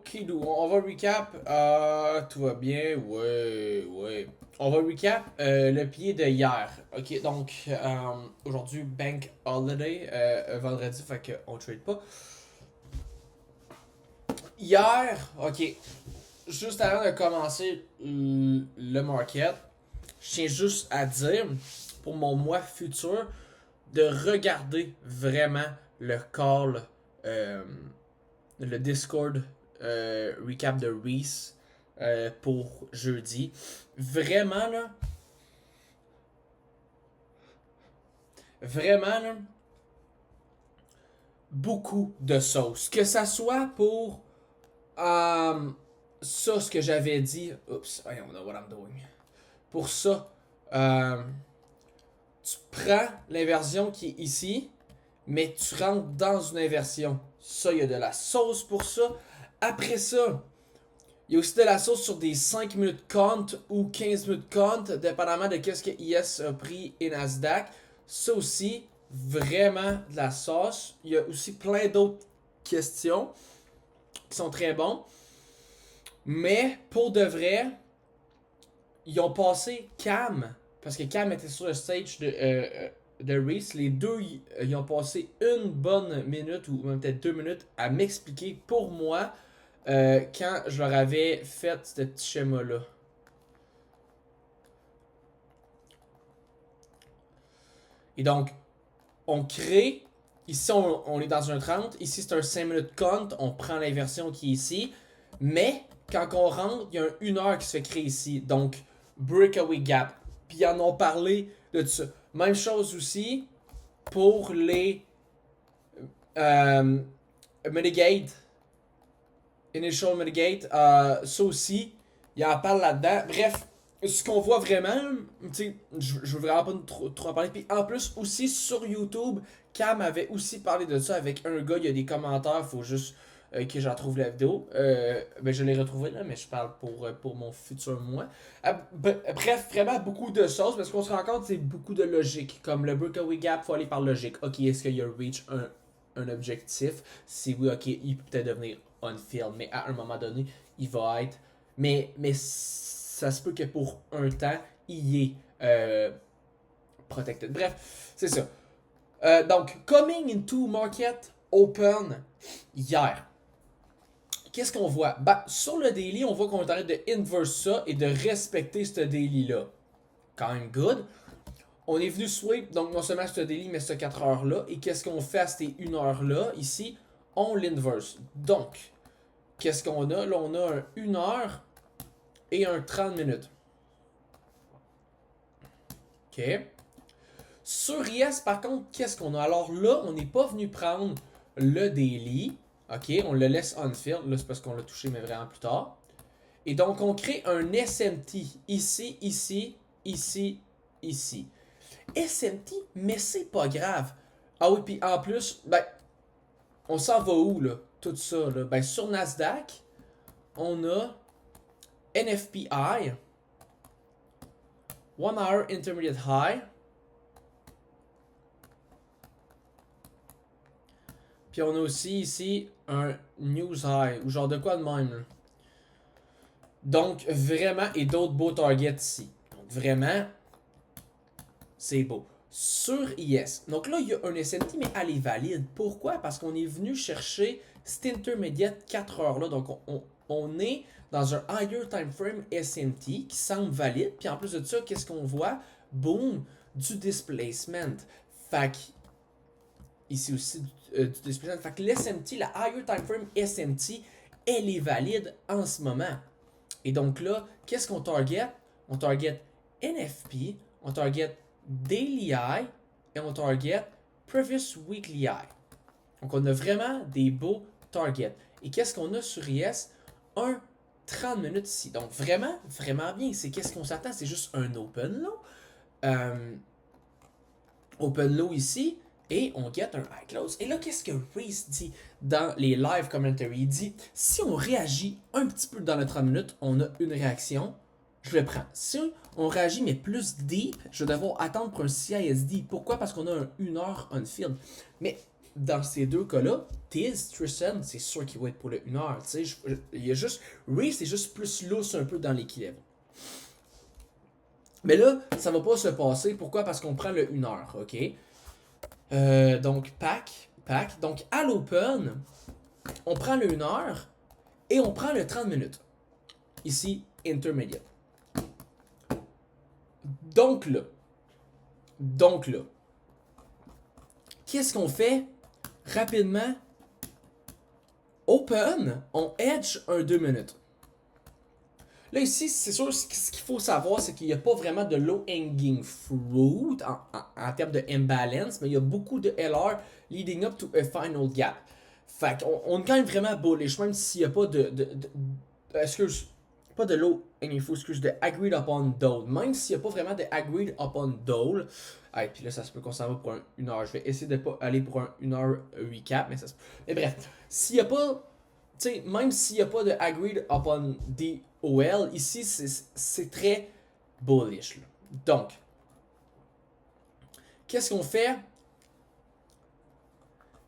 Ok, on va recap. Tout va bien. Ouais, ouais. On va recap le pied de hier. Ok, donc aujourd'hui, Bank Holiday, vendredi, fait qu'on trade pas. Hier, ok, juste avant de commencer le market, je tiens juste à dire, pour mon mois futur, de regarder vraiment le call, euh, le Discord recap de Reese pour jeudi. Vraiment là, vraiment là, beaucoup de sauce. Que ça soit pour euh, ça, ce que j'avais dit. Oups, I don't know what I'm doing. Pour ça, tu prends l'inversion qui est ici, mais tu rentres dans une inversion. Ça, il y a de la sauce pour ça. Après ça, il y a aussi de la sauce sur des 5 minutes compte ou 15 minutes compte, dépendamment de qu'est-ce que IS a pris et Nasdaq. Ça aussi, vraiment de la sauce. Il y a aussi plein d'autres questions qui sont très bons. Mais pour de vrai, ils ont passé Cam, parce que Cam était sur le stage de Reese. Les deux, ils ont passé une bonne minute ou même peut-être 2 minutes à m'expliquer pour moi quand je leur avais fait ce petit schéma-là. Et donc, on crée. Ici, on est dans un 30. Ici, c'est un 5 minutes compte. On prend l'inversion qui est ici. Mais, quand on rentre, il y a un 1 heure qui se fait créer ici. Donc, breakaway gap. Puis, ils en ont parlé de ça. Même chose aussi pour les euh, mitigate. Initial mitigate. Ça aussi, il en parle là-dedans. Bref, ce qu'on voit vraiment, tu sais, je veux vraiment pas trop en parler. Puis en plus, aussi sur YouTube, Cam avait aussi parlé de ça avec un gars. Il y a des commentaires, faut juste que j'en trouve la vidéo. Ben, je l'ai retrouvé là, mais je parle pour mon futur moi. Bref, vraiment beaucoup de choses parce qu'on se rend compte c'est beaucoup de logique. Comme le breakaway gap, faut aller par logique. Ok, est-ce qu'il y a reach un objectif? Si oui, ok, il peut peut-être devenir on-field, mais à un moment donné, il va être. Mais ça se peut que pour un temps, il est protected. Bref, c'est ça. Donc, coming into market open hier. Qu'est-ce qu'on voit? Ben, sur le daily, on voit qu'on est en train de inverse ça et de respecter ce daily-là. Quand même good. On est venu sweep, donc non seulement ce daily, mais ce 4 heures-là. Et qu'est-ce qu'on fait à ces 1 heure-là? Ici, on l'inverse. Donc, qu'est-ce qu'on a? Là, on a un 1 heure et un 30 minutes. OK. Sur Yes, par contre, qu'est-ce qu'on a? Alors là, on n'est pas venu prendre le daily. OK, on le laisse on-field. Là, c'est parce qu'on l'a touché, mais vraiment plus tard. Et donc, on crée un SMT. Ici, ici, ici, ici. SMT, mais c'est pas grave. Ah oui, puis en plus, ben, on s'en va où, là? Tout ça, là? Ben, sur Nasdaq, on a NFPI, 1 hour intermediate high. Puis on a aussi ici un news high, ou genre de quoi de même. Là. Donc vraiment, et d'autres beaux targets ici. Donc vraiment, c'est beau. Sur IS, donc là il y a un SMT, mais elle est valide. Pourquoi? Parce qu'on est venu chercher cet intermédiate 4 heures là. Donc on est dans un higher time frame SMT qui semble valide. Puis en plus de ça, qu'est-ce qu'on voit? Boom, du displacement. Fait que ici aussi du displacement. Fait que l'SMT, la higher time frame SMT, elle est valide en ce moment. Et donc là, qu'est-ce qu'on target? On target NFP, on target Daily High et on target Previous Weekly High. Donc on a vraiment des beaux targets. Et qu'est-ce qu'on a sur IS? Un 30 minutes ici. Donc vraiment, vraiment bien. C'est qu'est-ce qu'on s'attend? C'est juste un open low. Open low ici. Et on get un high close. Et là, qu'est-ce que Reese dit dans les live commentary? Il dit, si on réagit un petit peu dans le 30 minutes, on a une réaction, je le prends. Si on réagit mais plus deep, je vais devoir attendre pour un CISD. Pourquoi? Parce qu'on a un 1 heure on field. Mais dans ces deux cas-là, Tristan, c'est sûr qu'il va être pour le 1h. Il y a juste. Reese est juste plus lousse un peu dans l'équilibre. Mais là, ça va pas se passer. Pourquoi? Parce qu'on prend le 1h, ok? Donc, pack. Donc, à l'open, on prend le 1h et on prend le 30 minutes. Ici, intermediate. Donc là, qu'est-ce qu'on fait? Rapidement, open, on edge un 2 minutes. Là, ici, c'est sûr, ce qu'il faut savoir, c'est qu'il n'y a pas vraiment de low-hanging fruit en termes de imbalance, mais il y a beaucoup de LR leading up to a final gap. Fait qu'on est quand même vraiment bullish, même s'il n'y a pas pas de low-hanging fruit, de agreed upon dole. Même s'il n'y a pas vraiment de agreed upon dole. Ah, puis là, ça se peut qu'on s'en va pour une heure. Je vais essayer de pas aller pour une heure recap, mais ça se peut. Mais bref, s'il n'y a pas. Tu sais, même s'il n'y a pas de agreed upon DOL, ici, c'est très bullish. Là. Donc, qu'est-ce qu'on fait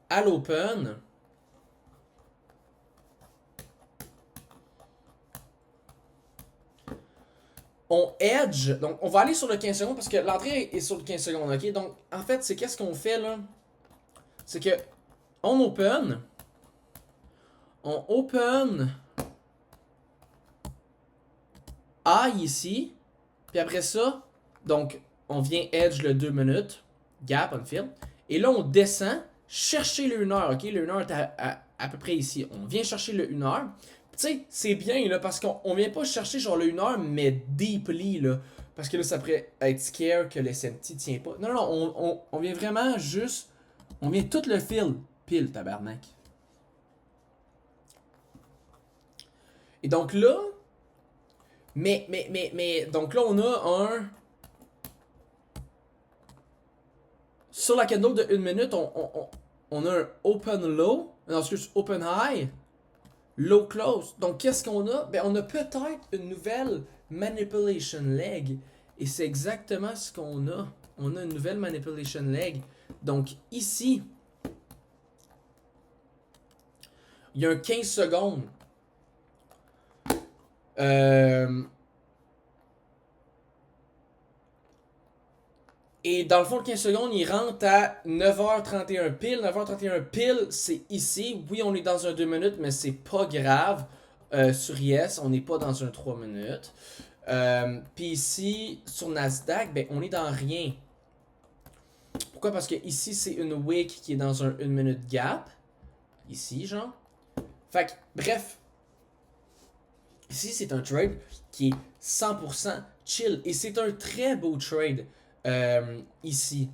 à l'open? On edge, donc on va aller sur le 15 secondes parce que l'entrée est sur le 15 secondes, ok? Donc, en fait, c'est qu'est-ce qu'on fait là? C'est que on open high ici, puis après ça, donc on vient edge le 2 minutes, gap on field, et là on descend, chercher le 1 heure, ok? Le 1 heure est à peu près ici. On vient chercher le 1 heure. Tu sais, c'est bien là, parce qu'on vient pas chercher genre le 1 heure, mais deeply là. Parce que là, ça pourrait être scare que le SMT tient pas. Non, on vient vraiment juste. On vient tout le field. Pile, tabarnak. Et donc là. Donc là, on a un. Sur la candle de 1 minute, on a un open low. Non, excuse, open high. Low close. Donc, qu'est-ce qu'on a? Ben, on a peut-être une nouvelle manipulation leg. Et c'est exactement ce qu'on a. On a une nouvelle manipulation leg. Donc, ici, il y a un 15 secondes. Et dans le fond, le 15 secondes, il rentre à 9h31 pile. 9h31 pile, c'est ici. Oui, on est dans un 2 minutes, mais c'est pas grave. Sur Yes, on n'est pas dans un 3 minutes. Puis ici, sur Nasdaq, ben, on est dans rien. Pourquoi? Parce que ici, c'est une wick qui est dans un 1 minute gap. Ici, genre. Fait que, bref. Ici, c'est un trade qui est 100% chill. Et c'est un très beau trade. Ici.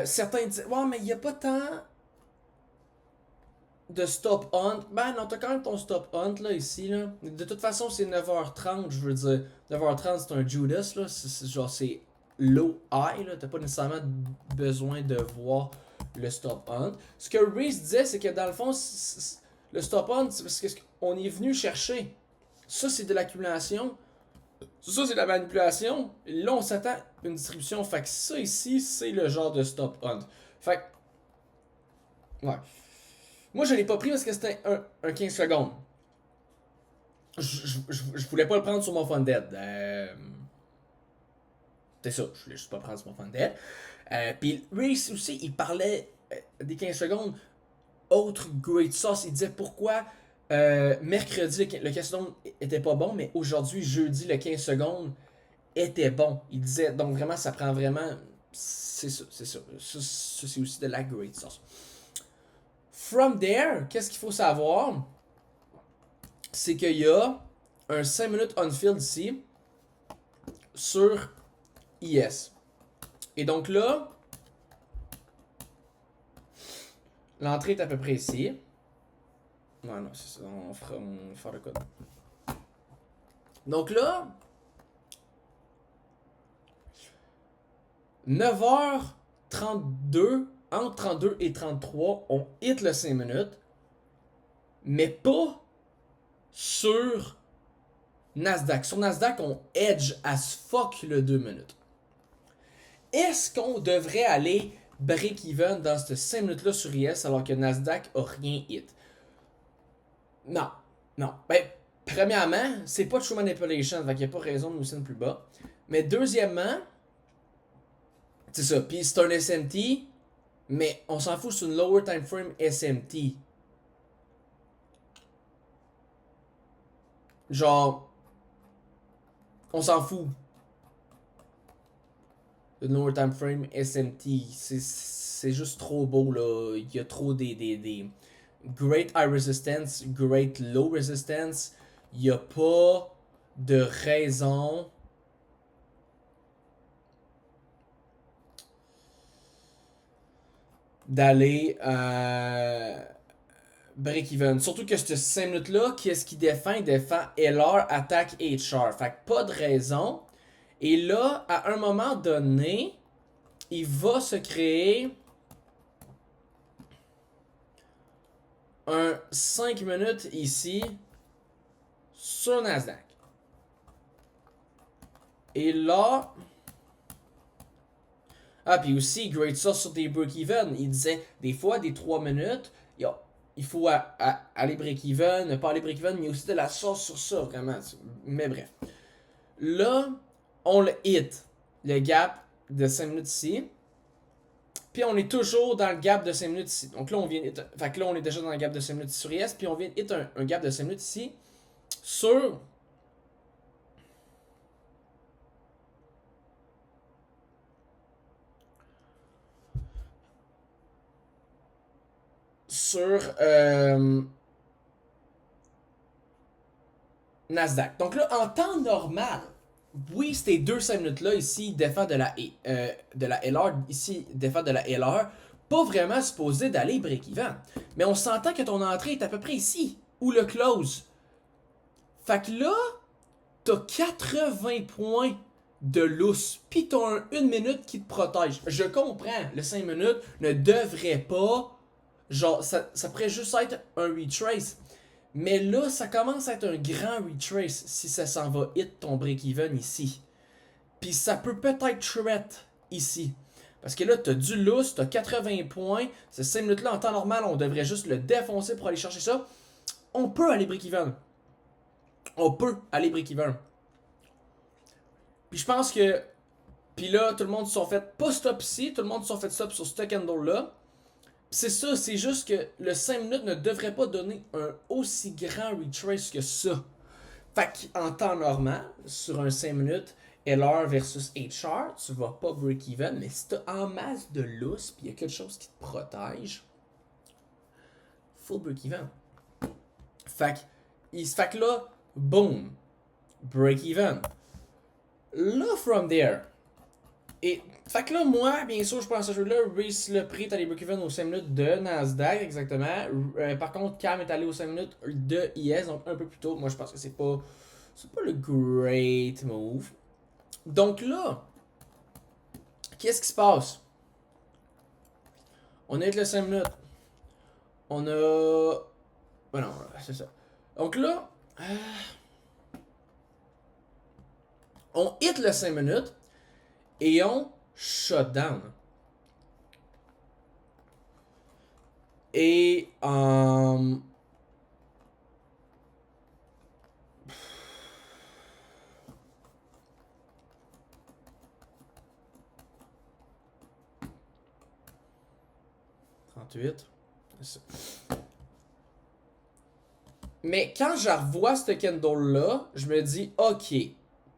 Certains disent, ouais, mais il n'y a pas tant de stop hunt. Ben non, t'as quand même ton stop hunt là, ici. Là. De toute façon, c'est 9h30, je veux dire. 9h30, c'est un Judas, là. Genre, c'est low high, là. T'as pas nécessairement besoin de voir le stop hunt. Ce que Reese disait, c'est que dans le fond, le stop hunt, c'est parce qu'on est venu chercher. Ça, c'est de l'accumulation. Ça, c'est de la manipulation. Là, on s'attend à une distribution. Fait que ça ici, c'est le genre de stop hunt. Fait que. Ouais. Moi, je l'ai pas pris parce que c'était un 15 secondes. Je voulais pas le prendre sur mon Funded. C'est ça, je voulais juste pas le prendre sur mon Funded. Puis Reese aussi, il parlait des 15 secondes. Autre great sauce, il disait pourquoi mercredi le 15 secondes était pas bon, mais aujourd'hui, jeudi, le 15 secondes était bon. Il disait, donc vraiment, ça prend vraiment. C'est ça, c'est ça. Ça, c'est aussi de la great sauce. From there, qu'est-ce qu'il faut savoir? C'est qu'il y a un 5 minutes on-field ici sur IS. Et donc là, l'entrée est à peu près ici. Ouais, non, c'est ça. On va faire le code. Donc là, 9h32, entre 32 et 33, on hit le 5 minutes, mais pas sur Nasdaq. Sur Nasdaq, on edge as fuck le 2 minutes. Est-ce qu'on devrait aller break-even dans ces 5 minutes-là sur IS alors que Nasdaq a rien hit. Non. Non. Ben, premièrement, c'est pas true manipulation, fait qu'il n'y a pas raison de nous signer plus bas. Mais deuxièmement, c'est ça. Puis c'est un SMT, mais on s'en fout, c'est une lower time frame SMT. Genre, on s'en fout. Le lower time frame SMT, c'est juste trop beau là. Il y a trop des great high resistance, great low resistance. Il n'y a pas de raison d'aller break-even. Surtout que ce 5 minutes-là, qu'est-ce qu'il défend? Il défend LR, attaque HR. Fait que pas de raison. Et là, à un moment donné, il va se créer un 5 minutes ici sur Nasdaq. Et là... Ah, puis aussi, Great Source sur des break-even. Il disait, des fois, des 3 minutes, il faut aller break-even, ne pas aller break-even, mais il y a aussi de la sauce sur ça, vraiment. Mais bref. Là, on le hit, le gap de 5 minutes ici. Puis on est toujours dans le gap de 5 minutes ici. Donc là, on vient hit, fait que là, on est déjà dans le gap de 5 minutes sur IS. Puis on vient hit un gap de 5 minutes ici sur Nasdaq. Donc là, en temps normal, oui, ces 5 minutes-là, ici, défend de la LR, ici, défend de la LR, pas vraiment supposé d'aller break-even. Mais on s'entend que ton entrée est à peu près ici, ou le close. Fait que là, t'as 80 points de lousse, pis t'as une minute qui te protège. Je comprends, le 5 minutes ne devrait pas, genre, ça pourrait juste être un retrace. Mais là, ça commence à être un grand retrace si ça s'en va hit ton break-even ici. Puis ça peut peut-être threat ici. Parce que là, t'as du loose, t'as 80 points. Ces 5 minutes-là, en temps normal, on devrait juste le défoncer pour aller chercher ça. On peut aller break-even. On peut aller break-even. Puis je pense que... Puis là, tout le monde se sont fait pas stop ici. Tout le monde se sont fait stop sur ce candle-là. C'est ça, c'est juste que le 5 minutes ne devrait pas donner un aussi grand retrace que ça. Fait qu'en temps normal, sur un 5 minutes, LR versus HR, tu vas pas break-even, mais si t'as en masse de lousse, puis il y a quelque chose qui te protège, full break-even. Fait que là, boom, break-even. Là, from there, et fait que là, moi, bien sûr, je prends ce jeu-là. Reese le prix est allé break-even aux 5 minutes de Nasdaq, exactement. Par contre, Cam est allé aux 5 minutes de IS, donc un peu plus tôt. Moi, je pense que c'est pas le great move. Donc là, qu'est-ce qui se passe? On est le 5 minutes. On a... Ben non, c'est ça. Donc là, on hit le 5 minutes et on shut down. Et 38. Mais quand je revois ce candle-là, je me dis, ok,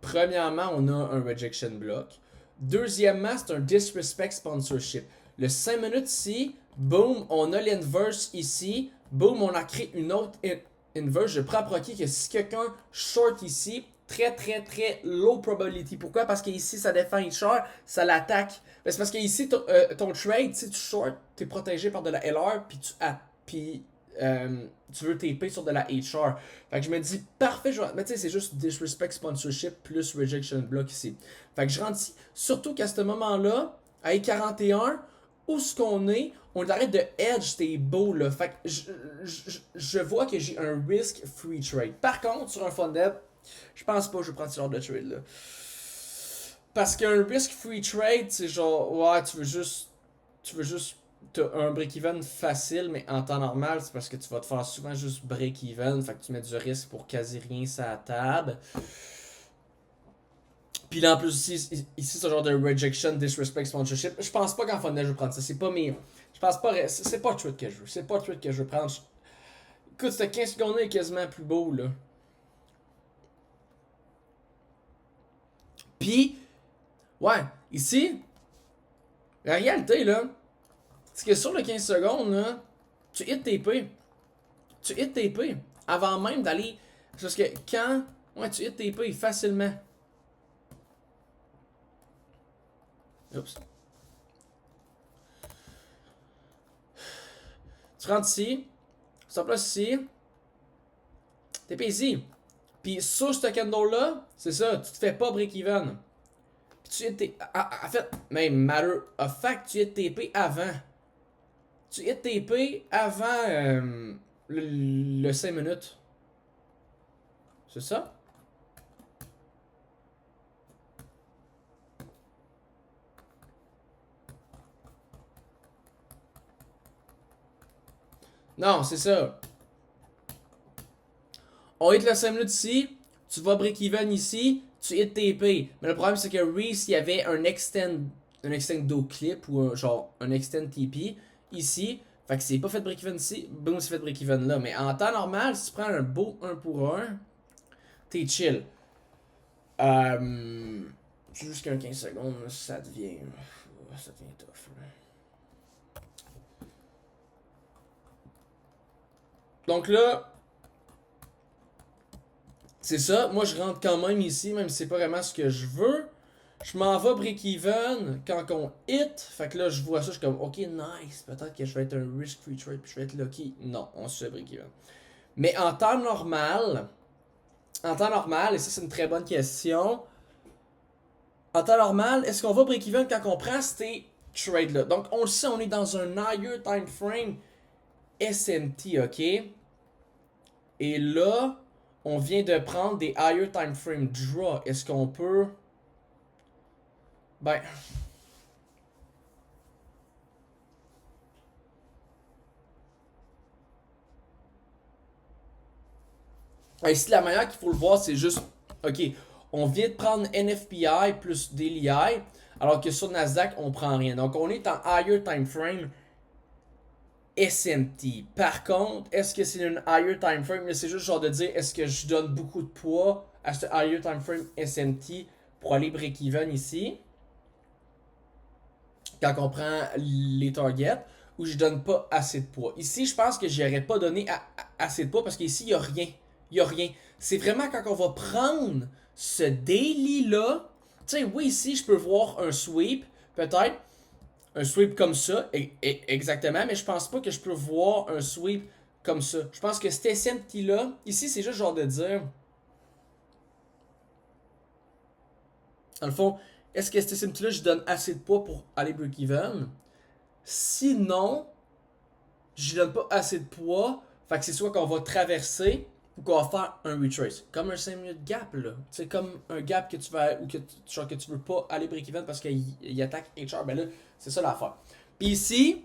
premièrement, on a un rejection block. Deuxièmement, c'est un disrespect sponsorship. Le 5 minutes ici, boom, on a l'inverse ici. Boom, on a créé une autre inverse. Je prends à proquer que si quelqu'un short ici, très très très low probability. Pourquoi? Parce qu'ici, ça défend HR, ça l'attaque. C'est parce qu'ici, ton trade, si tu short, tu es protégé par de la LR, puis tu veux TP sur de la HR. Fait que je me dis, parfait, mais tu sais, c'est juste disrespect sponsorship plus rejection block ici. Fait que je rentre ici, surtout qu'à ce moment-là, à E41, où ce qu'on est, on arrête de edge tes beaux là. Fait que je vois que j'ai un risk free trade. Par contre, sur un funded, je pense pas que je vais prendre ce genre de trade là. Parce qu'un risk free trade, c'est genre, ouais, tu veux juste tu veux juste. T'as un break-even facile, mais en temps normal, c'est parce que tu vas te faire souvent juste break-even. Fait que tu mets du risque pour quasi rien sur la table. Puis là, en plus, ici, ce genre de rejection, disrespect, sponsorship. Je pense pas qu'en Fundash je vais prendre ça. C'est pas mes. Je pense pas. C'est pas le trade que je veux. C'est pas le trade que je veux prendre. Écoute, ce 15 secondes est quasiment plus beau, là. Puis, ouais, ici, la réalité, là, c'est que sur le 15 secondes, là, tu hit TP. Tu hit TP. Avant même d'aller. Parce que quand. Ouais, tu hit TP facilement. Oups. Tu rentres ici. Stop là ici. TP ici. Puis sur ce candle-là, c'est ça, tu te fais pas break-even. Puis tu hit TP. En fait, même matter of fact, tu hit TP avant. Tu hit TP avant le 5 minutes. C'est ça? Non, c'est ça. On hit le 5 minutes ici, tu vas break-even ici, tu hit TP. Mais le problème, c'est que Reese, il y avait un extendo clip ou genre un extend TP ici. Fait que c'est pas fait break-even ici, boom, c'est fait break-even là. Mais en temps normal, si tu prends un beau 1 pour 1, t'es chill. C'est juste qu'un 15 secondes, ça devient. Ça devient tough. Là. Donc là, c'est ça. Moi, je rentre quand même ici, même si c'est pas vraiment ce que je veux. Je m'en vais break-even quand on hit. Fait que là, je vois ça, je suis comme, ok, nice. Peut-être que je vais être un risk-free trade puis je vais être lucky. Non, on se fait break-even. Mais en temps normal, et ça, c'est une très bonne question. En temps normal, est-ce qu'on va break-even quand on prend ces trades-là? Donc, on le sait, on est dans un higher time frame SMT, ok? Et là, on vient de prendre des higher time frame draw. Est-ce qu'on peut. Ben. Ici, la manière qu'il faut le voir, c'est juste. Ok, on vient de prendre NFPI plus Daily High, alors que sur Nasdaq, on prend rien. Donc, on est en higher time frame SMT. Par contre, est-ce que c'est une higher time frame? C'est juste genre de dire, est-ce que je donne beaucoup de poids à ce higher time frame SMT pour aller break-even ici? Quand on prend les targets, ou je donne pas assez de poids. Ici, je pense que j'aurais pas donné assez de poids parce qu'ici, il y a rien. Il y a rien. C'est vraiment quand on va prendre ce daily-là. Tu sais, oui, ici, je peux voir un sweep, peut-être. Un sweep comme ça, exactement, mais je pense pas que je peux voir un sweep comme ça. Je pense que cet SMT-là, ici, c'est juste genre de dire, dans le fond, est-ce que cet SMT-là, je donne assez de poids pour aller break-even? Sinon, je donne pas assez de poids, fait que c'est soit qu'on va traverser ou qu'on va faire un retrace. Comme un 5 minutes gap, là. C'est comme un gap que tu vas, ou que, genre que tu veux pas aller break-even parce qu'il attaque HR. Ben là, c'est ça l'affaire. Puis ici,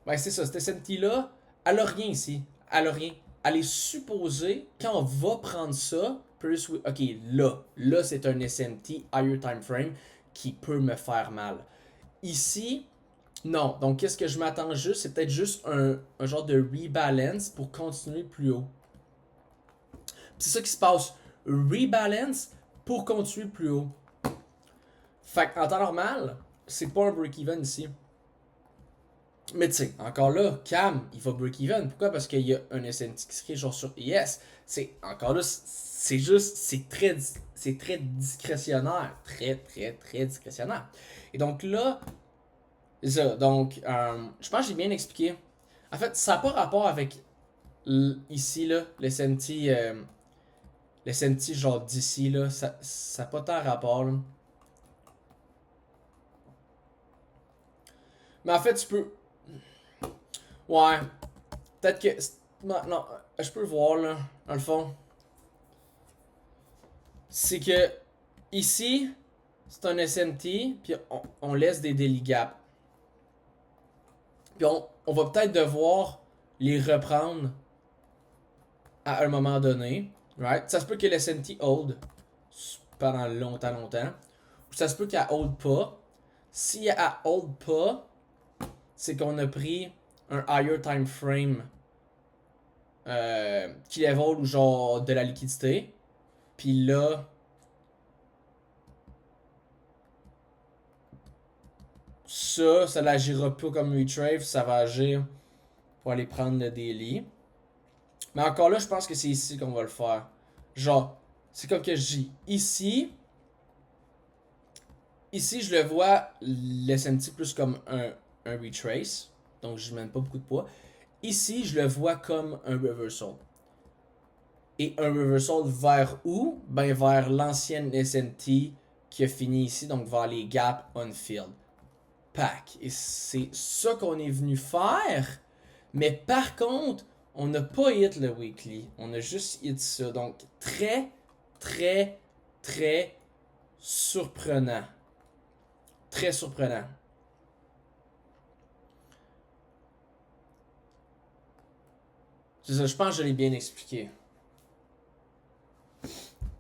ben c'est ça, cette SMT-là, elle a rien ici. Elle a rien. Elle est supposée, quand on va prendre ça, plus, ok, là c'est un SMT, higher time frame, qui peut me faire mal. Ici, non. Donc, qu'est-ce que je m'attends juste? C'est peut-être juste un genre de rebalance pour continuer plus haut. C'est ça qui se passe. Rebalance pour continuer plus haut. Fait qu'en temps normal, c'est pas un break-even ici. Mais tu sais, encore là, Cam, il va break-even. Pourquoi? Parce qu'il y a un SMT qui se crée genre sur ES. C'est encore là, c'est juste, c'est très discrétionnaire. Très discrétionnaire. Et donc là, ça. Donc, je pense que j'ai bien expliqué. En fait, ça n'a pas rapport avec ici, là, le SMT genre d'ici, là. Ça n'a pas tant rapport, là. Mais en fait, tu peux. Ouais. Peut-être que. Non, non, je peux le voir, là. Dans le fond. C'est que. Ici, c'est un SMT, puis on laisse des daily gaps. Puis on va peut-être devoir les reprendre à un moment donné. Right? Ça se peut que l'SNT hold pendant longtemps. Ou ça se peut qu'elle hold pas. Si elle hold pas, c'est qu'on a pris un higher time frame qui level ou genre de la liquidité. Puis là, ça n'agira pas comme retrave, ça va agir pour aller prendre le daily. Mais encore là, je pense que c'est ici qu'on va le faire. Genre, c'est comme que je dis, ici je le vois l'SMT plus comme un retrace. Donc je mène pas beaucoup de poids. Ici, je le vois comme un reversal. Et un reversal vers où? Ben vers l'ancienne SMT qui a fini ici, donc vers les gaps on-field. Pack. Et c'est ça qu'on est venu faire. Mais par contre, on n'a pas hit le weekly. On a juste hit ça. Donc, très, très, très surprenant. Très surprenant. C'est ça, je pense que je l'ai bien expliqué.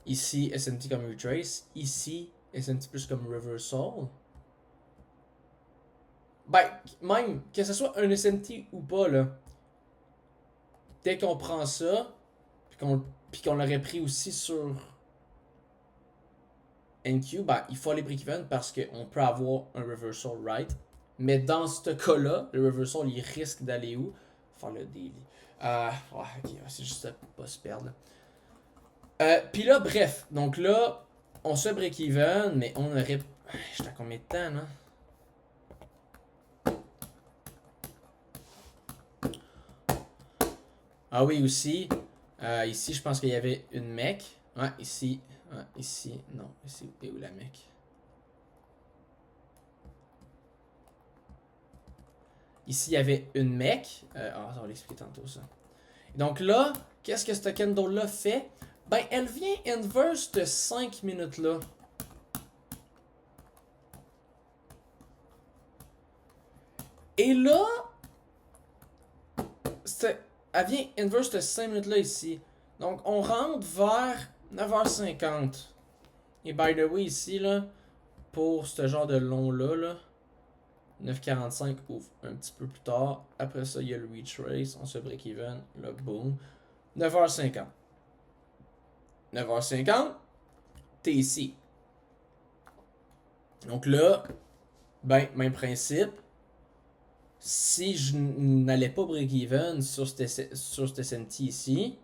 Ici, SMT comme retrace. Ici, SMT plus comme reversal. Ben, même, que ce soit un SMT ou pas, là. Dès qu'on prend ça, puis qu'on l'aurait pris aussi sur NQ, ben, il faut aller break-even parce qu'on peut avoir un reversal right. Mais dans ce cas-là, le reversal, il risque d'aller où? Faire le daily. Ouais, ok, c'est juste à pas se perdre. Puis là, bref. Donc là, on se break-even, mais on aurait... J'étais à combien de temps, là? Ah oui, aussi. Ici, je pense qu'il y avait une mec. Ouais, ici. Ouais, ici. Non, ici. Et où la mec? Ici, il y avait une mec. On va l'expliquer tantôt, ça. Donc là, qu'est-ce que cette candle-là fait? Ben, elle vient inverse de 5 minutes-là. Et là, elle vient inverse de 5 minutes-là ici. Donc, on rentre vers 9h50. Et by the way, ici, là, pour ce genre de long-là, là, 9h45 ouvre un petit peu plus tard. Après ça, il y a le retrace. On se break-even. Là, boom. 9h50. 9h50, t'es ici. Donc là, ben, même principe. Si je n'allais pas break-even sur cet SMT ici,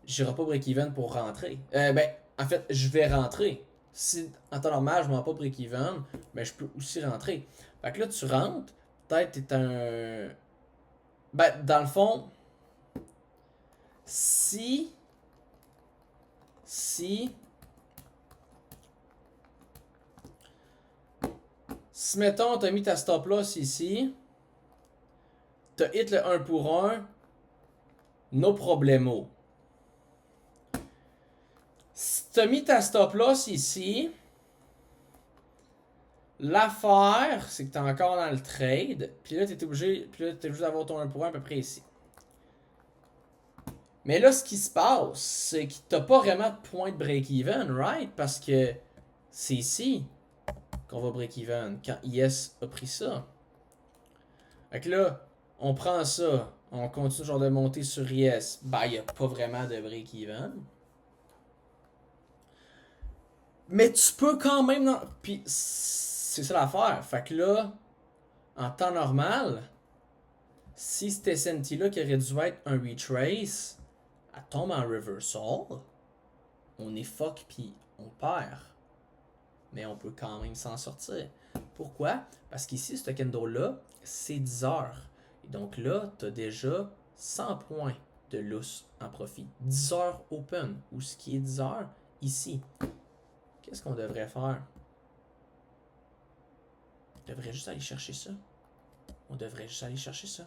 j'irai pas break-even pour rentrer. Ben, en fait, je vais rentrer. Si en temps normal, je m'en pas break-even, ben, je peux aussi rentrer. Fait que là, tu rentres, peut-être t'es un... Ben, dans le fond, si... Si, mettons, t'as mis ta stop loss ici, t'as hit le 1 pour 1, no problemo. Si t'as mis ta stop loss ici, l'affaire, c'est que t'es encore dans le trade, puis là, t'es obligé d'avoir ton 1 pour 1 à peu près ici. Mais là, ce qui se passe, c'est que t'as pas vraiment de point de break-even, right? Parce que c'est ici qu'on va break-even, quand IS a pris ça. Fait que là, on prend ça, on continue genre de monter sur IS, ben, il n'y a pas vraiment de break-even. Mais tu peux quand même... Puis c'est ça l'affaire. Fait que là, en temps normal, si cet SNT-là qui aurait dû être un retrace, elle tombe en reversal, on est fuck puis on perd. Mais on peut quand même s'en sortir. Pourquoi? Parce qu'ici, ce candle-là, c'est 10 heures. Et donc là, tu as déjà 100 points de loss en profit. 10 heures open. Ou ce qui est 10 heures, ici. Qu'est-ce qu'on devrait faire? On devrait juste aller chercher ça. On devrait juste aller chercher ça.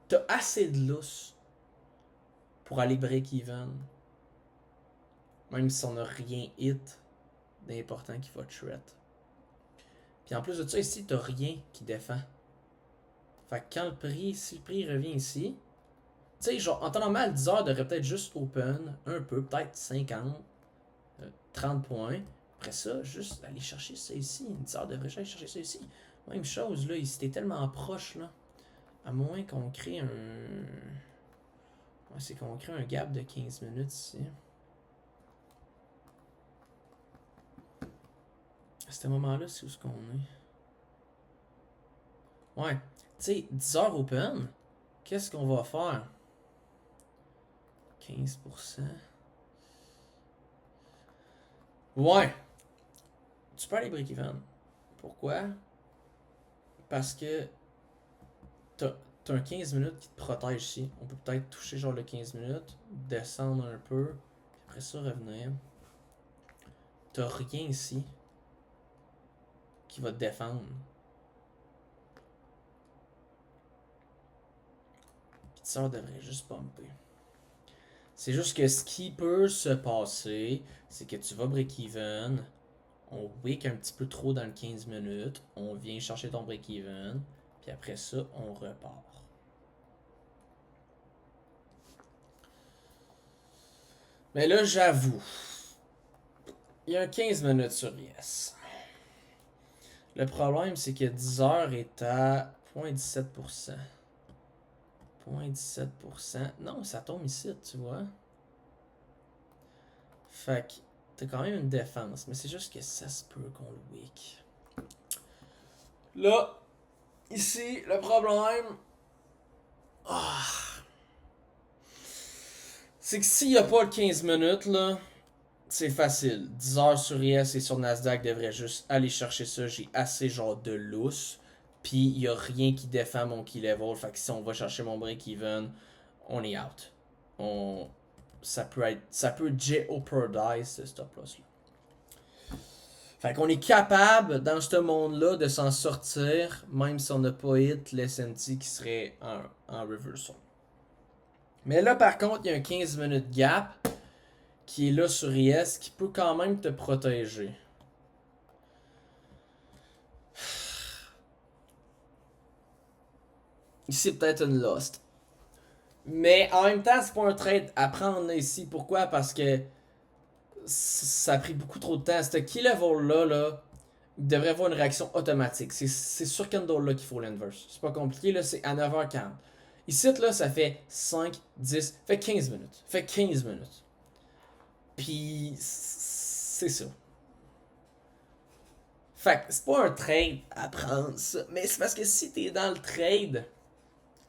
T'as assez de lousse pour aller break-even. Même si on n'a rien hit d'important qu'il va threat. Puis en plus de ça, ici, t'as rien qui défend. Fait que quand le prix, si le prix revient ici, tu sais, genre, en temps normal, 10 heures devrait peut-être juste open un peu, peut-être 50, 30 points. Après ça, juste aller chercher ça ici. 10 heures devrait aller chercher ça ici. Même chose, là, ici, t'es tellement proche, là. À moins qu'on crée un... Ouais, c'est qu'on crée un gap de 15 minutes ici. À ce moment-là, c'est où ce qu'on est. Ouais. Tu sais, 10 heures open, qu'est-ce qu'on va faire? 15%. Ouais. Tu peux aller break-even. Pourquoi? Parce que t'as un 15 minutes qui te protège ici. On peut peut-être toucher genre le 15 minutes, descendre un peu, après ça revenir. T'as rien ici qui va te défendre. Puis ça devrait juste pomper. C'est juste que ce qui peut se passer, c'est que tu vas break-even, on wick un petit peu trop dans le 15 minutes, on vient chercher ton break-even, puis après ça, on repart. Mais là, j'avoue, il y a un 15 minutes sur Yes. Le problème, c'est que 10 heures est à 0.17%. 0.17%. Non, ça tombe ici, tu vois. Fait que t'as quand même une défense, mais c'est juste que ça se peut qu'on le wick. Là, ici, le problème... Ah, c'est que s'il n'y a pas le 15 minutes, là, c'est facile. 10 heures sur IS et sur Nasdaq devrait juste aller chercher ça. J'ai assez genre de lousse. Puis il n'y a rien qui défend mon key level. Fait que si on va chercher mon break-even, on est out. Ça peut jeopardize ce stop-loss là. Fait qu'on est capable dans ce monde-là de s'en sortir, même si on n'a pas hit l'SNT qui serait en reversal. Mais là par contre, il y a un 15 minutes gap qui est là sur IS qui peut quand même te protéger. Ici, peut-être une lost. Mais en même temps, c'est pas un trade à prendre là, ici. Pourquoi? Parce que ça a pris beaucoup trop de temps. Ce key level là, il devrait avoir une réaction automatique. C'est sur Candle là qu'il faut l'inverse. C'est pas compliqué, là, c'est à 9h40. Ici, là, ça fait 5, 10, fait 15 minutes. Fait 15 minutes. Puis, c'est ça. Fait que c'est pas un trade à prendre, ça. Mais c'est parce que si t'es dans le trade,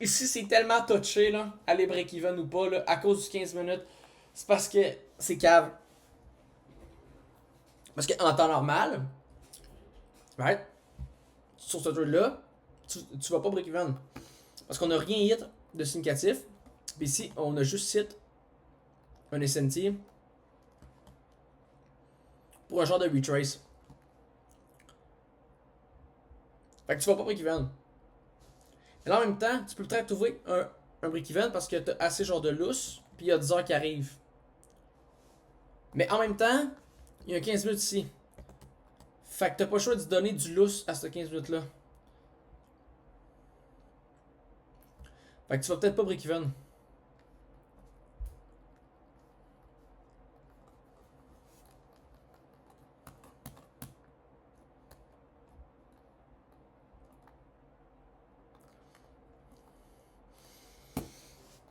ici c'est tellement touché, là, aller break-even ou pas, là, à cause du 15 minutes, c'est parce que c'est cave. Parce qu'en temps normal, right, sur ce trade-là, tu vas pas break-even. Parce qu'on a rien hit de significatif. Puis ici, on a juste hit un SNT pour un genre de retrace. Fait que tu vas pas break-even. Et là, en même temps, tu peux peut-être trouver un break-even parce que t'as assez genre de lousse, puis il y a 10 heures qui arrivent. Mais en même temps, il y a 15 minutes ici. Fait que t'as pas le choix de donner du lousse à ce 15 minutes-là. Fait que tu vas peut-être pas break-even.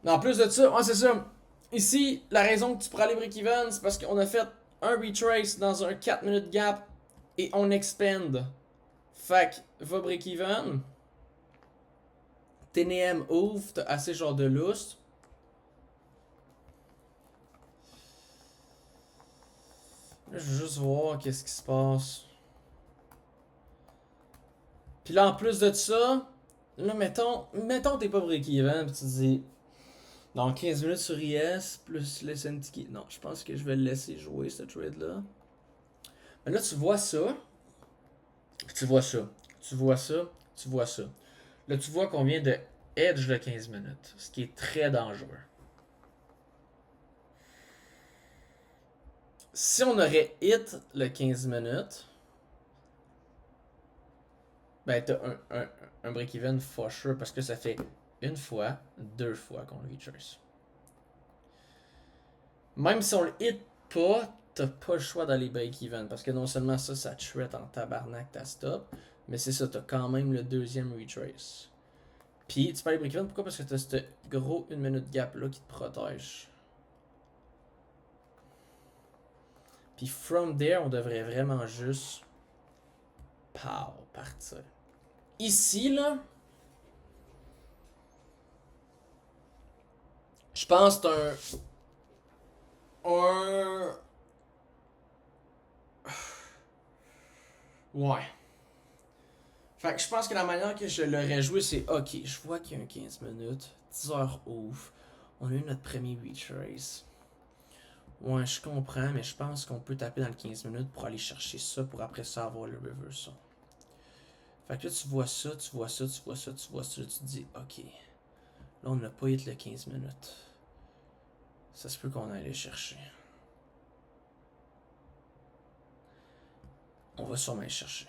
Mais en plus de ça, ouais, c'est ça. Ici, la raison que tu pourrais aller break-even, c'est parce qu'on a fait un retrace dans un 4 minutes gap et on expand. Fait que va break-even. TNM ouvre, t'as assez genre de lousse. Là, je veux juste voir qu'est-ce qui se passe. Puis là, en plus de ça, là, mettons t'es pas break-even, pis tu te dis, dans 15 minutes sur IS, plus le SNT. Non, je pense que je vais le laisser jouer, ce trade-là. Mais là, tu vois ça. Tu vois ça. Tu vois ça. Tu vois ça. Là, tu vois qu'on vient de edge de 15 minutes, ce qui est très dangereux. Si on aurait hit le 15 minutes, ben t'as un break-even for sure parce que ça fait une fois, deux fois qu'on le retrace. Même si on le hit pas, t'as pas le choix d'aller break-even parce que non seulement ça tuerait en tabarnak ta stop, mais c'est ça, t'as quand même le deuxième retrace. Puis tu peux aller break-even, pourquoi? Parce que t'as ce gros 1 minute gap là qui te protège. Puis from there, on devrait vraiment juste partir. Ici là, je pense que c'est un ouais. Fait que je pense que la manière que je l'aurais joué, c'est ok, je vois qu'il y a un 15 minutes, 10 heures ouf, on a eu notre premier retrace. Ouais, je comprends, mais je pense qu'on peut taper dans le 15 minutes pour aller chercher ça, pour après ça avoir le reversal. Fait que là, tu vois ça, tu vois ça, tu vois ça, tu vois ça, tu te dis, ok, là, on n'a pas hit le 15 minutes. Ça se peut qu'on aille le chercher. On va sûrement le chercher.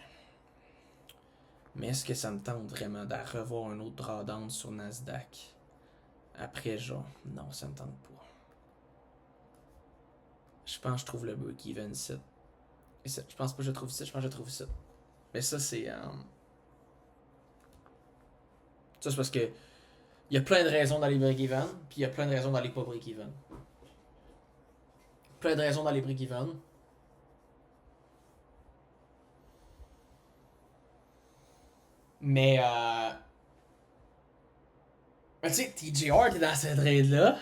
Mais est-ce que ça me tente vraiment de revoir un autre drawdown sur Nasdaq? Après, genre, non, ça me tente pas. Je pense que je trouve le break-even ici. Je pense pas que je trouve ici, je pense que je trouve ici. Mais ça, c'est. Ça, c'est parce que. Il y a plein de raisons d'aller break-even, puis il y a plein de raisons d'aller pas break-even. Plein de raisons d'aller break-even. Mais tu sais, TJR, t'es dans cette trade-là.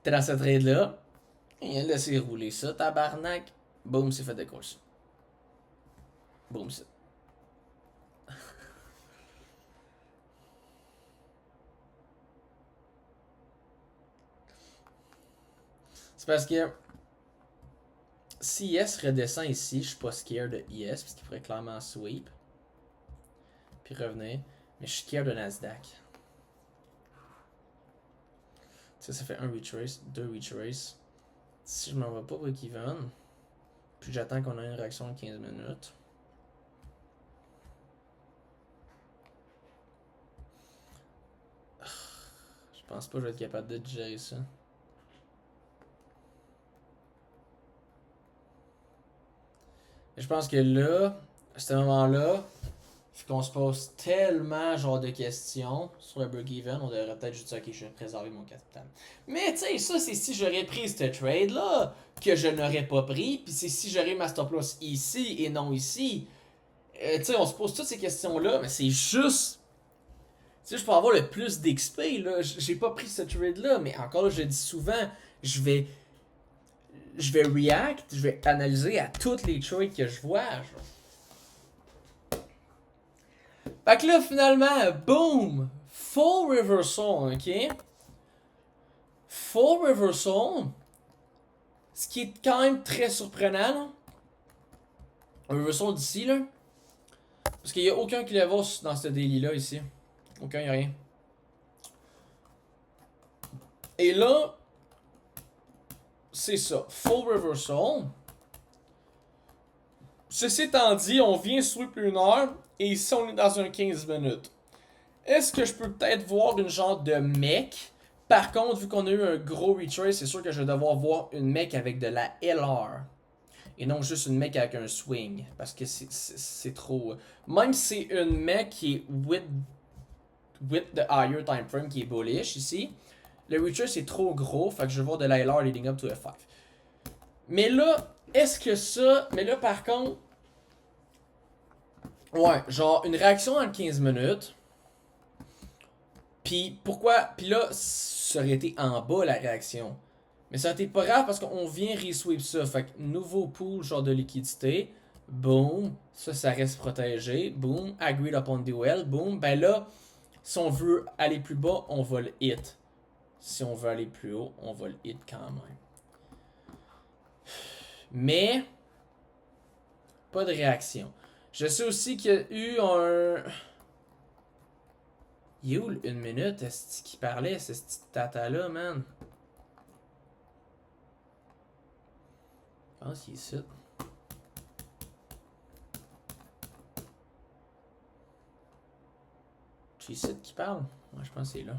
T'es dans cette trade-là. Il a laissé rouler ça, tabarnak. Boum, c'est fait de course. Boum, c'est. C'est parce que si IS redescend ici, je suis pas scared de IS parce qu'il pourrait clairement sweep. Puis revenir. Mais je suis scared de Nasdaq. Ça fait un retrace, deux retrace. Si je m'en vais pas break-even, puis j'attends qu'on ait une réaction de 15 minutes. Je pense pas que je vais être capable de gérer ça. Et je pense que là, à ce moment-là, vu qu'on se pose tellement genre de questions sur le break-even, on devrait peut-être juste dire ok, je vais préserver mon capital. Mais tu sais, ça c'est si j'aurais pris ce trade-là, que je n'aurais pas pris, puis c'est si j'aurais ma stop loss ici et non ici. Tu sais, on se pose toutes ces questions-là, mais c'est juste. Tu sais, je peux avoir le plus d'XP, là. J'ai pas pris ce trade-là, mais encore là, je dis souvent, je vais. Je vais react, je vais analyser à toutes les trades que je vois. Genre. Fait que là, finalement, boom! Full reversal, ok? Full reversal. Ce qui est quand même très surprenant, là. Un reversal d'ici, là. Parce qu'il n'y a aucun qui level dans ce daily-là, ici. Aucun, il n'y a rien. Et là, c'est ça. Full reversal. Ceci étant dit, on vient sweep une heure. Et ici, on est dans un 15 minutes. Est-ce que je peux peut-être voir une genre de mec? Par contre, vu qu'on a eu un gros retrace, c'est sûr que je vais devoir voir une mec avec de la LR. Et non juste une mec avec un swing. Parce que c'est trop. Même si c'est une mec qui est with the higher time frame qui est bullish ici, le retrace est trop gros. Fait que je vais voir de la LR leading up to F5. Mais là, est-ce que ça. Mais là, par contre. Ouais, genre une réaction en 15 minutes. Puis pourquoi. Puis là, ça aurait été en bas la réaction. Mais ça aurait été pas grave parce qu'on vient resweep ça. Fait que nouveau pool, genre de liquidité. Boom. Ça reste protégé. Boom. Agreed upon duel. Boom. Ben là, si on veut aller plus bas, on va le hit. Si on veut aller plus haut, on va le hit quand même. Mais, pas de réaction. Je sais aussi qu'il y a eu un. Il est où le 1 minute? Est-ce qu'il parlait, ce petit tata-là, man? Je pense qu'il est ici. C'est ici qui parle? Ouais, je pense que c'est là.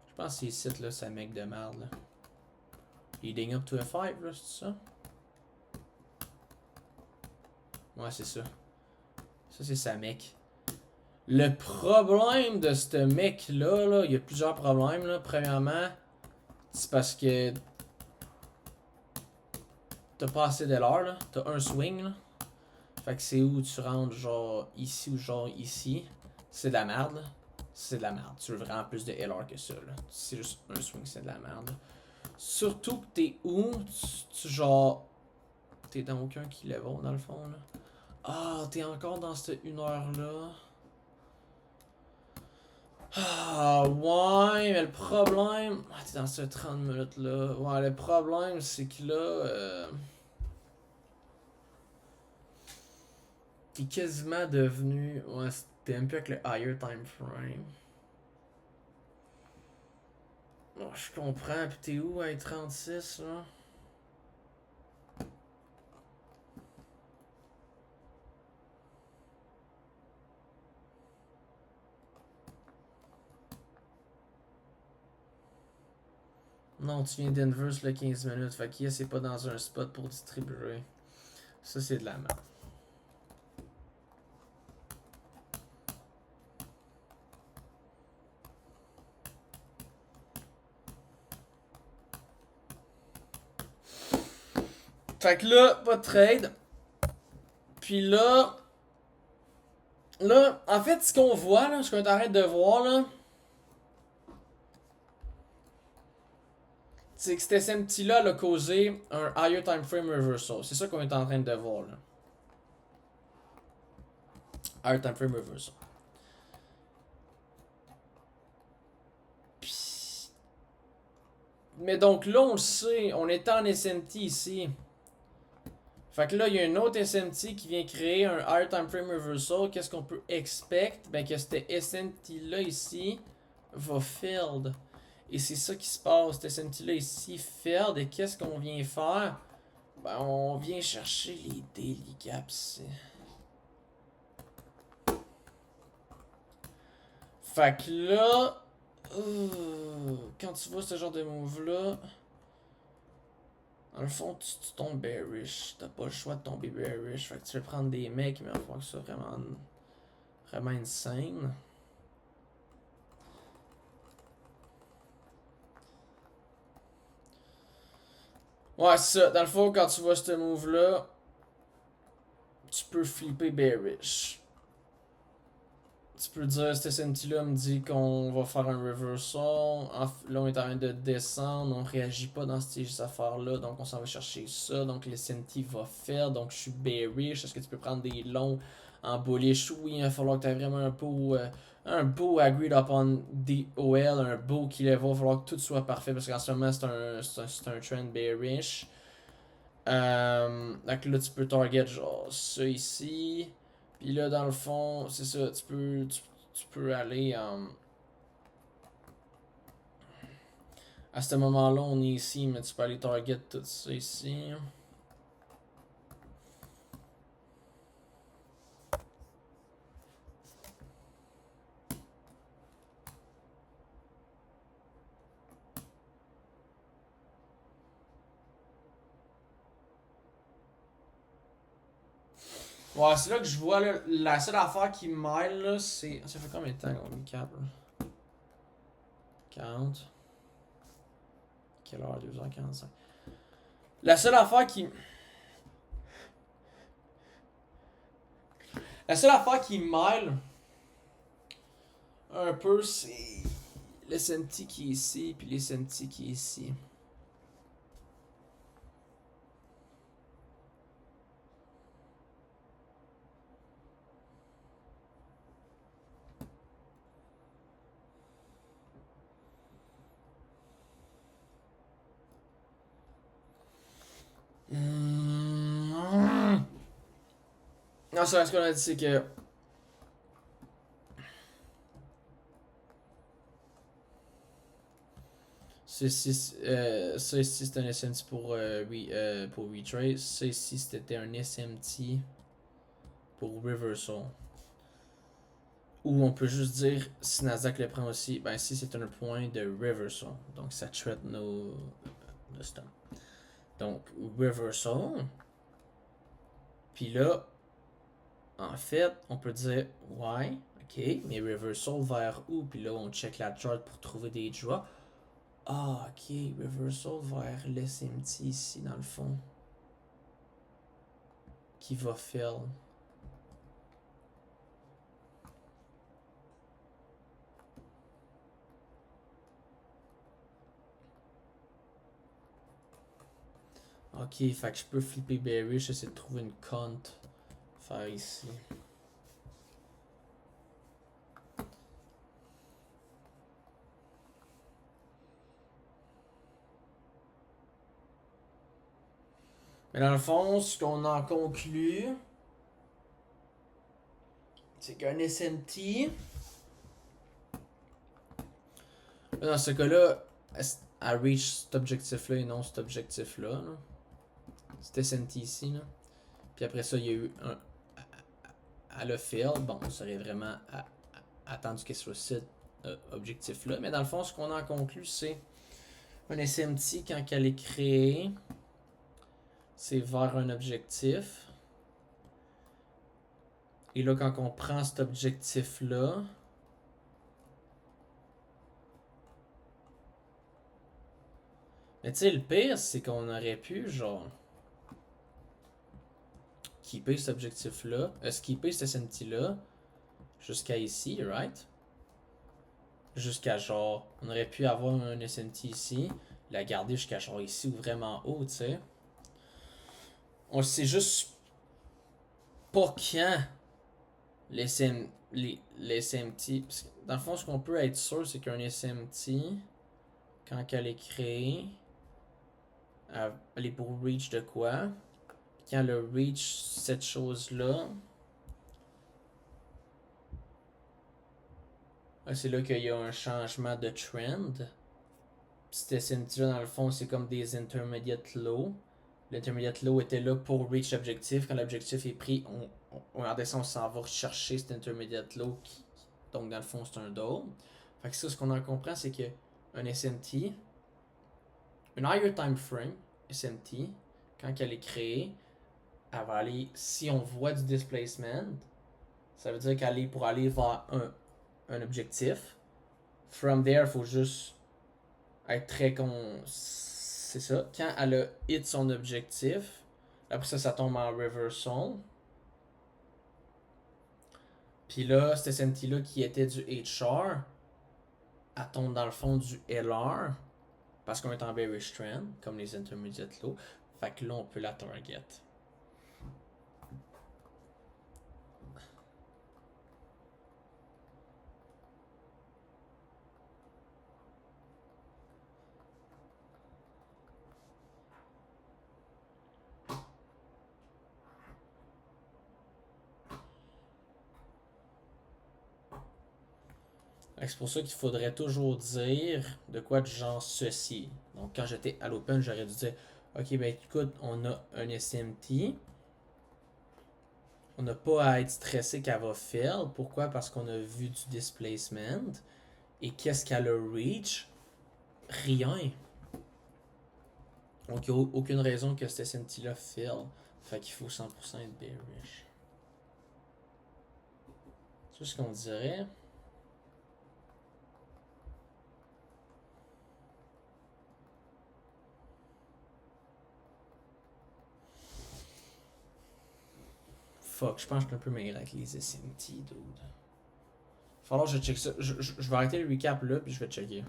Je pense que c'est ici, là, ça mec de merde, là. Leading up to a fight, là, c'est ça? Ouais, c'est ça. Ça, c'est sa mec. Le problème de ce mec-là, là, il y a plusieurs problèmes, là. Premièrement, c'est parce que t'as pas assez de l'heure, là. T'as un swing, là. Fait que c'est où tu rentres, genre ici ou genre ici. C'est de la merde, là. C'est de la merde. Tu veux vraiment plus de LR que ça, là. C'est juste un swing, c'est de la merde. Surtout que t'es où? Genre. T'es dans aucun qui level, dans le fond, là. Ah, t'es encore dans cette 1 heure-là. Ah, ouais, mais le problème. Ah, t'es dans ce 30 minutes-là. Ouais, le problème, c'est que là. T'es quasiment devenu. Ouais, t'es un peu avec le higher time frame. Oh, je comprends. Pis t'es où à 36 là? Non, tu viens d'Enver sur le 15 minutes. Fait qu'il c'est pas dans un spot pour distribuer. Ça, c'est de la merde. Fait que là, pas de trade. Puis là. Là, en fait, ce qu'on voit, là, ce qu'on est en train de voir, là. C'est que cet SMT-là a causé un higher time frame reversal. C'est ça qu'on est en train de voir, là. Higher time frame reversal. Puis... Mais donc là, on le sait, on est en SMT ici. Fait que là, il y a un autre SMT qui vient créer un higher time frame reversal. Qu'est-ce qu'on peut expect? Ben que cet SMT-là ici va failed. Et c'est ça qui se passe. Cet SMT-là ici failed. Et qu'est-ce qu'on vient faire? Ben, on vient chercher les daily gaps. Fait que là, quand tu vois ce genre de move-là, dans le fond, tu tombes bearish. T'as pas le choix de tomber bearish. Fait que tu veux prendre des mecs, mais il va falloir que ça soit vraiment insane. Ouais, c'est ça. Dans le fond, quand tu vois ce move-là, tu peux flipper bearish. Tu peux dire, cet SMT-là me dit qu'on va faire un reversal. Là, on est en train de descendre. On réagit pas dans ces affaires-là. Donc, on s'en va chercher ça. Donc, le SMT va faire. Donc, je suis bearish. Est-ce que tu peux prendre des longs en bullish? Oui, il va falloir que tu aies vraiment un beau agreed upon DOL. Un beau qui level. Il va falloir que tout soit parfait. Parce qu'en ce moment, c'est un trend bearish. Donc là, tu peux target genre ça ici. Puis là, dans le fond, c'est ça, tu peux aller. À ce moment-là, on est ici, mais tu peux aller target tout ça ici. Ouais, c'est là que je vois là, la seule affaire qui m'aide là, c'est. Ça fait combien de temps qu'on est cap là? 40. Quelle heure? 2h45. La seule affaire qui. La seule affaire qui m'aide un peu, c'est le SMT qui est ici, puis les SMT qui est ici. Non, ça, ce qu'on a dit, c'est que. Ça ici, c'est un SMT pour retrace. Ça ici, c'était un SMT pour reversal. Ou on peut juste dire, si Nasdaq le prend aussi, ben ici c'est un point de reversal. Donc ça traite nos stop. Donc reversal. Puis là, en fait, on peut dire ouais, ok, mais reversal vers où? Puis là, on check la chart pour trouver des draws. Ah, ok, reversal vers l'SMT ici dans le fond. Qui va fill. Ok, fait que je peux flipper bearish, essayer de trouver une count. Faire ici. Mais dans le fond, ce qu'on en conclut, c'est qu'un SMT, dans ce cas-là, elle reach cet objectif-là et non cet objectif-là. Là. Cet SMT ici. Là. Puis après ça, il y a eu un. Elle a fail. Bon, on serait vraiment attendu qu'elle soit cet objectif-là. Mais dans le fond, ce qu'on en conclut, c'est un SMT, quand elle est créée, c'est vers un objectif. Et là, quand on prend cet objectif-là, mais tu sais, le pire, c'est qu'on aurait pu, genre, keeper cet objectif-là, skipper cet SMT-là, jusqu'à ici, right? Jusqu'à genre, on aurait pu avoir un SMT ici, la garder jusqu'à genre ici ou vraiment haut, tu sais. On sait juste pas quand les SMT. Parce que dans le fond, ce qu'on peut être sûr, c'est qu'un SMT, quand elle est créée, elle est pour reach de quoi? Quand elle reach cette chose-là, c'est là qu'il y a un changement de trend. Cet SMT-là, dans le fond, c'est comme des intermediate low. L'intermediate low était là pour reach l'objectif. Quand l'objectif est pris, on redescend, on s'en va chercher cet intermediate low. Donc, dans le fond, c'est un doll. Fait que ça, ce qu'on en comprend, c'est que un SMT, une higher time frame, SMT, quand elle est créée, elle va aller, si on voit du displacement, ça veut dire qu'elle est pour aller vers un objectif. From there, il faut juste être très c'est ça. Quand elle a hit son objectif, après ça, ça tombe en reversal. Puis là, cet SMT-là qui était du HR, elle tombe dans le fond du LR, parce qu'on est en bearish trend, comme les intermediate low. Fait que là, on peut la target. C'est pour ça qu'il faudrait toujours dire de quoi de genre ceci. Donc quand j'étais à l'open, j'aurais dû dire ok, ben écoute, on a un SMT. On n'a pas à être stressé qu'elle va fail. Pourquoi? Parce qu'on a vu du displacement. Et qu'est-ce qu'elle a reach? Rien. Donc il n'y a aucune raison que cet SMT-là fail. Fait qu'il faut 100% être bearish. C'est ce qu'on dirait. Fuck, je pense que je suis un peu meilleur avec les SMT, dude. Falloir que je check ça. Je vais arrêter le recap là, puis je vais checker.